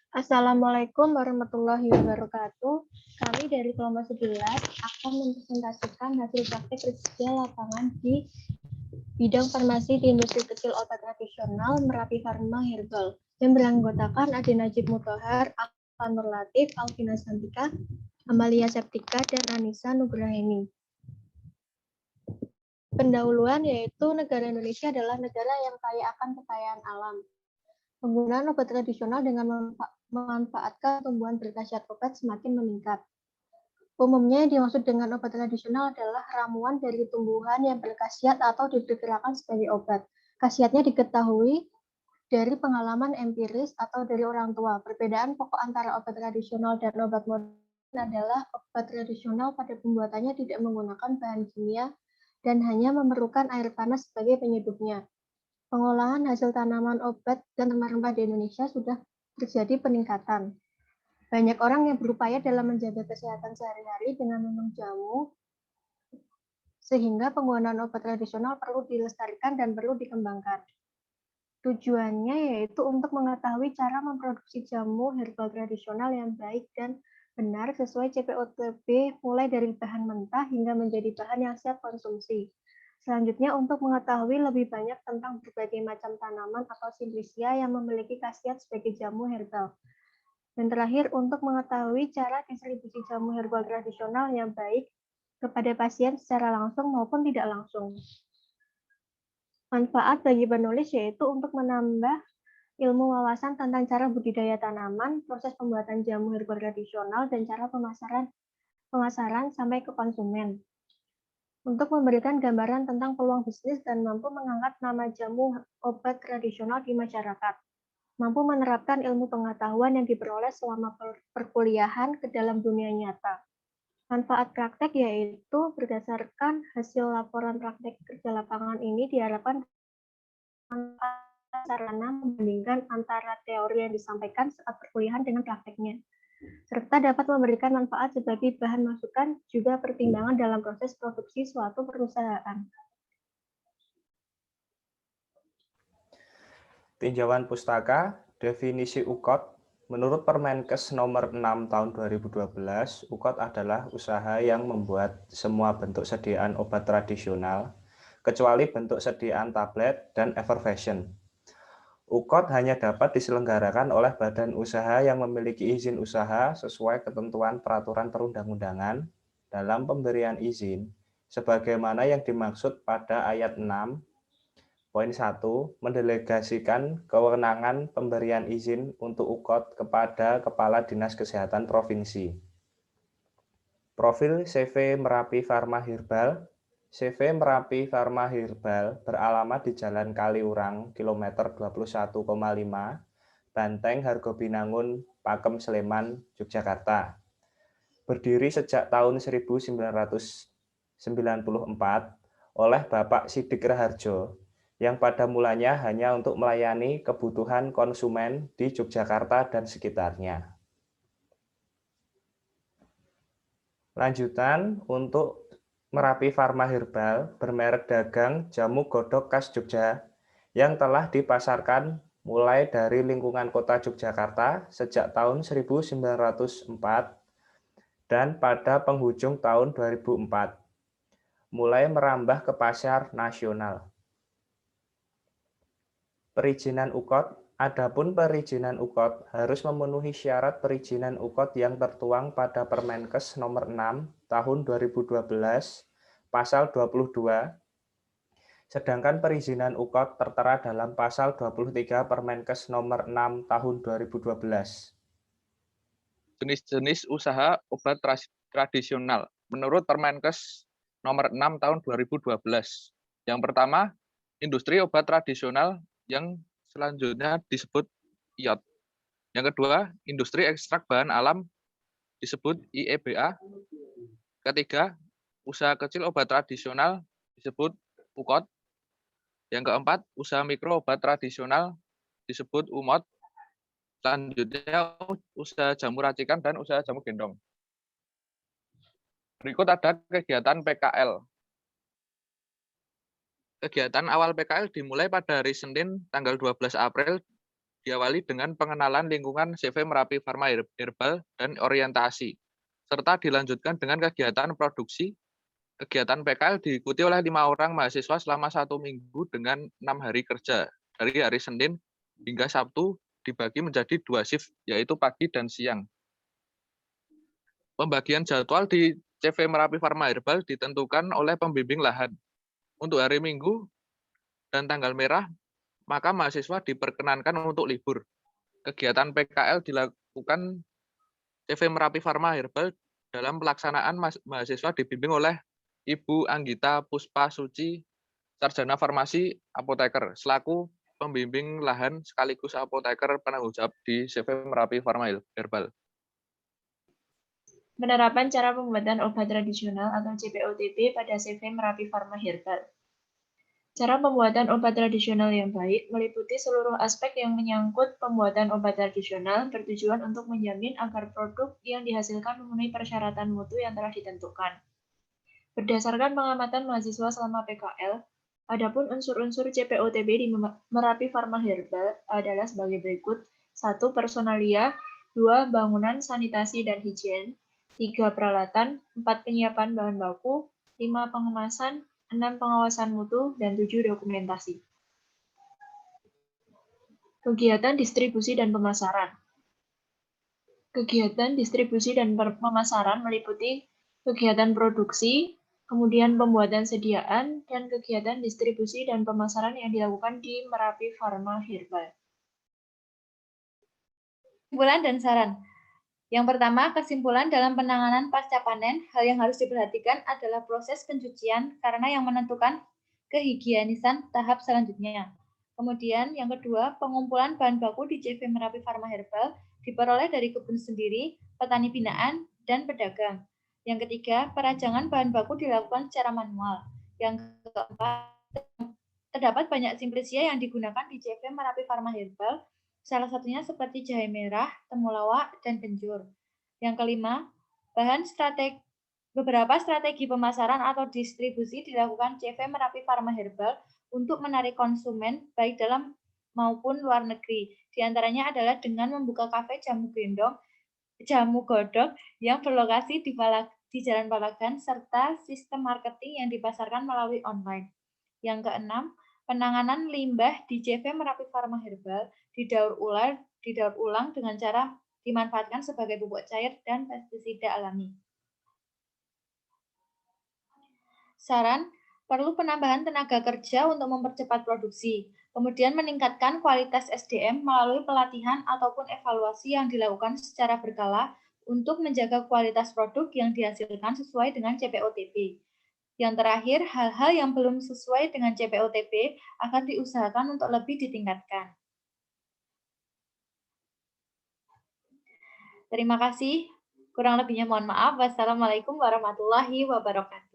Assalamualaikum warahmatullahi wabarakatuh. Kami dari kelompok 11 akan mempresentasikan hasil praktik kerja lapangan di bidang farmasi di industri kecil obat tradisional Merapi Pharma Herbal yang beranggotakan Ade Najib Mutahar, Alfa Nur Latif, Alvina Santika, Amalia Septika, dan Anissa Nugraheni. Pendahuluan yaitu negara Indonesia adalah negara yang kaya akan kekayaan alam. Penggunaan obat tradisional dengan memanfaatkan tumbuhan berkhasiat obat semakin meningkat. Umumnya yang dimaksud dengan obat tradisional adalah ramuan dari tumbuhan yang berkhasiat atau diperkirakan sebagai obat. Khasiatnya diketahui dari pengalaman empiris atau dari orang tua. Perbedaan pokok antara obat tradisional dan obat modern adalah obat tradisional pada pembuatannya tidak menggunakan bahan kimia dan hanya memerlukan air panas sebagai penyedupnya. Pengolahan hasil tanaman obat dan rempah-rempah di Indonesia sudah terjadi peningkatan. Banyak orang yang berupaya dalam menjaga kesehatan sehari-hari dengan minum jamu, sehingga penggunaan obat tradisional perlu dilestarikan dan perlu dikembangkan. Tujuannya yaitu untuk mengetahui cara memproduksi jamu herbal tradisional yang baik dan benar sesuai CPOTB mulai dari bahan mentah hingga menjadi bahan yang siap konsumsi. Selanjutnya, untuk mengetahui lebih banyak tentang berbagai macam tanaman atau simplicia yang memiliki khasiat sebagai jamu herbal. Dan terakhir, untuk mengetahui cara distribusi jamu herbal tradisional yang baik kepada pasien secara langsung maupun tidak langsung. Manfaat bagi penulis yaitu untuk menambah ilmu wawasan tentang cara budidaya tanaman, proses pembuatan jamu herbal tradisional, dan cara pemasaran sampai ke konsumen. Untuk memberikan gambaran tentang peluang bisnis dan mampu mengangkat nama jamu obat tradisional di masyarakat. Mampu menerapkan ilmu pengetahuan yang diperoleh selama perkuliahan ke dalam dunia nyata. Manfaat praktek yaitu berdasarkan hasil laporan praktek kerja lapangan ini diharapkan sarana membandingkan antara teori yang disampaikan saat perkuliahan dengan prakteknya, serta dapat memberikan manfaat sebagai bahan masukan juga pertimbangan dalam proses produksi suatu perusahaan. Tinjauan pustaka, definisi UKOT. Menurut Permenkes nomor 6 tahun 2012, UKOT adalah usaha yang membuat semua bentuk sediaan obat tradisional, kecuali bentuk sediaan tablet dan effervescent. UKOT hanya dapat diselenggarakan oleh badan usaha yang memiliki izin usaha sesuai ketentuan peraturan perundang-undangan dalam pemberian izin, sebagaimana yang dimaksud pada ayat 6, poin 1, mendelegasikan kewenangan pemberian izin untuk UKOT kepada Kepala Dinas Kesehatan Provinsi. Profil CV Merapi Pharma Herbal. CV Merapi Pharma Herbal beralamat di Jalan Kaliurang, kilometer 21,5, Banteng, Hargobinangun, Pakem, Sleman, Yogyakarta. Berdiri sejak tahun 1994 oleh Bapak Sidik Raharjo, yang pada mulanya hanya untuk melayani kebutuhan konsumen di Yogyakarta dan sekitarnya. Lanjutan, untuk Merapi Pharma Herbal bermerek dagang jamu godok khas Jogja yang telah dipasarkan mulai dari lingkungan kota Yogyakarta sejak tahun 1904 dan pada penghujung tahun 2004, mulai merambah ke pasar nasional. Perizinan UKOT. Adapun perizinan UKOT harus memenuhi syarat perizinan UKOT yang tertuang pada Permenkes nomor 6 tahun 2012 pasal 22, sedangkan perizinan UKOT tertera dalam pasal 23 Permenkes nomor 6 tahun 2012. Jenis-jenis usaha obat tradisional menurut Permenkes nomor 6 tahun 2012. Yang pertama, industri obat tradisional yang selanjutnya disebut IOT. Yang kedua, industri ekstrak bahan alam disebut IEBA. Ketiga, usaha kecil obat tradisional disebut UKOT. Yang keempat, usaha mikro obat tradisional disebut UMOT. Selanjutnya, usaha jamu racikan dan usaha jamu gendong. Berikut ada kegiatan PKL. Kegiatan awal PKL dimulai pada hari Senin tanggal 12 April diawali dengan pengenalan lingkungan CV Merapi Pharma Herbal dan orientasi, serta dilanjutkan dengan kegiatan produksi. Kegiatan PKL diikuti oleh 5 orang mahasiswa selama 1 minggu dengan 6 hari kerja, dari hari Senin hingga Sabtu dibagi menjadi 2 shift, yaitu pagi dan siang. Pembagian jadwal di CV Merapi Pharma Herbal ditentukan oleh pembimbing lahan. Untuk hari Minggu dan tanggal merah, maka mahasiswa diperkenankan untuk libur. Kegiatan PKL dilakukan CV Merapi Pharma Herbal dalam pelaksanaan mahasiswa dibimbing oleh Ibu Anggita Puspa Suci, Sarjana Farmasi Apoteker, selaku pembimbing lahan sekaligus apoteker penanggung jawab di CV Merapi Pharma Herbal. Penerapan cara pembuatan obat tradisional atau CPOTB pada CV Merapi Pharma Herbal. Cara pembuatan obat tradisional yang baik meliputi seluruh aspek yang menyangkut pembuatan obat tradisional bertujuan untuk menjamin agar produk yang dihasilkan memenuhi persyaratan mutu yang telah ditentukan. Berdasarkan pengamatan mahasiswa selama PKL, adapun unsur-unsur CPOTB di Merapi Pharma Herbal adalah sebagai berikut: 1. Personalia, 2. Bangunan, sanitasi, dan higien, 3. Peralatan, 4. Penyiapan bahan baku, 5. Pengemasan, 6. Pengawasan mutu, dan 7. Dokumentasi. Kegiatan distribusi dan pemasaran. Kegiatan distribusi dan pemasaran meliputi kegiatan produksi, kemudian pembuatan sediaan, dan kegiatan distribusi dan pemasaran yang dilakukan di Merapi Pharma Herbal. Kesimpulan dan saran. Yang pertama, kesimpulan dalam penanganan pasca panen, hal yang harus diperhatikan adalah proses pencucian karena yang menentukan kehigienisan tahap selanjutnya. Kemudian yang kedua, pengumpulan bahan baku di CV Merapi Pharma Herbal diperoleh dari kebun sendiri, petani binaan, dan pedagang. Yang ketiga, perajangan bahan baku dilakukan secara manual. Yang keempat, terdapat banyak simplisia yang digunakan di CV Merapi Pharma Herbal, salah satunya seperti jahe merah, temulawak, dan kencur. Yang kelima, beberapa strategi pemasaran atau distribusi dilakukan CV Merapi Pharma Herbal untuk menarik konsumen baik dalam maupun luar negeri. Di antaranya adalah dengan membuka kafe jamu godok yang berlokasi di Jalan Palagan, serta sistem marketing yang dipasarkan melalui online. Yang keenam, penanganan limbah di CV Merapi Pharma Herbal didaur ulang dengan cara dimanfaatkan sebagai pupuk cair dan pestisida alami. Saran, perlu penambahan tenaga kerja untuk mempercepat produksi, kemudian meningkatkan kualitas SDM melalui pelatihan ataupun evaluasi yang dilakukan secara berkala untuk menjaga kualitas produk yang dihasilkan sesuai dengan CPOTB. Yang terakhir, hal-hal yang belum sesuai dengan CPOTB akan diusahakan untuk lebih ditingkatkan. Terima kasih. Kurang lebihnya mohon maaf. Wassalamualaikum warahmatullahi wabarakatuh.